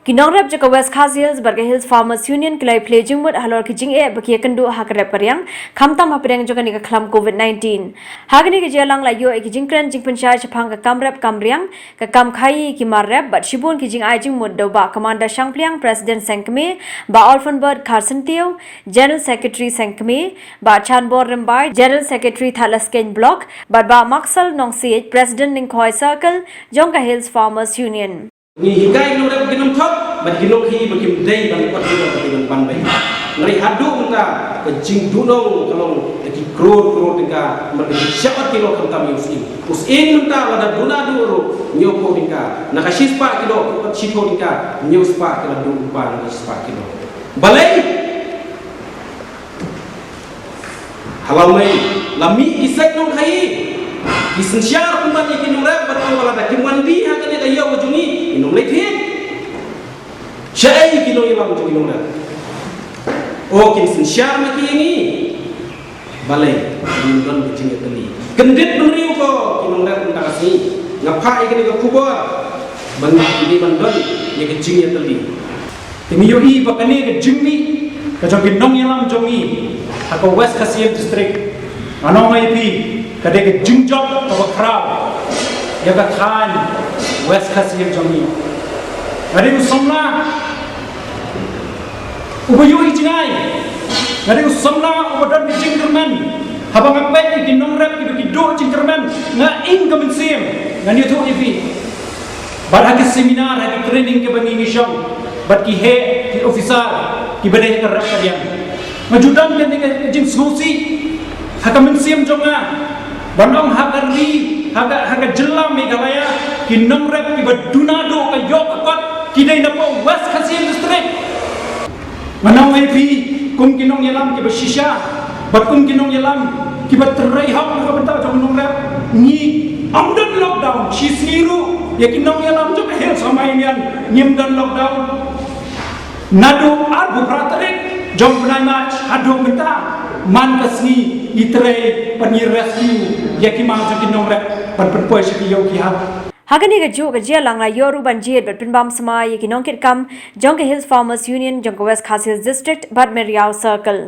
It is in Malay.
Ki Nongrep jaka West Khasi Hills Barga Hills Farmers Union kilai Phylliew Jingmut halor ki jing baki kendu hakrep karyang khamtam hapreng joka ni ka khlam COVID-19 hagni ki jelang la yo ki jingkran jing panchayat chapang ka kamrep kamriang ka kam khai ki marrep bat shibun ki jing ai jingmut do ba commander shangpliang president sengkme ba Alfonbert Kharsentiu general secretary sengkme ba chanbor rembai general secretary Thalasken block ba Maksal Nongsi president Ningkhoi circle Jongka Hills Farmers Union ni hikai no rep kinum thop ban kinok hi bakim dei ban kot kinok bakim ban bai ngari hadu unta ke jing dunong kalong ki kror tingka mergi syabat kilo khamtam usin unta wada duna duro nyoko tingka nakashispa kilo kot shiko tingka nyuspa kilo du ban spa kilo balai halau mai lami isek nong khai Isensyar kumbat ikin nurep betul wala dak kimandi hakane da yaw jungi inong lethin syai kino ilang jungi nurep o kin sensyar maki ini balai indon bijing teli kendit menriu ko kinong rep unta kasi ngapa ikin ga kubor ban ini bandon ye kijing teli timiyo i bakane ke jingmi ka jogin nong yalam jongi ako West Khasi district anong mai pi kadek jingjok atau kerau, ya kan West Khasi yang jongi. Kadek usomla, ubayu ijingai. Kadek usomla ubadan jingkerman. Habang apa ini Nongrep itu do jingkerman, nggak ing kemensim, nggak ni tu ifi. Barang seminar, hari training ke bangi mission, bat kihe ki officer ki badai kerap kalian. Ngajudan kan dengan jing solusi, hakamensim jonga. Bandong hakari haga jelam Meghalaya ki Nongrep ki badunado ka yok kot ki dai na po West Khasi district manong IP kum kinong yalam ki basisha batum kinong yalam ki batrai hak ka benta jong Nongrep ni amdan lockdown sisiru ya kinong yalam jo hel samainian nyimdan lockdown nado arbu pratarik jom benama hado benta man kasni itre panir rescue yakimang jakin Nongrep panpoi shaki yoki ha hagani ga jo ga jia lang la yoru ban jiet bat pinbam sama yakinong kit kam Jongka Hills Farmers Union Jongka West Khasi District Badmerial Circle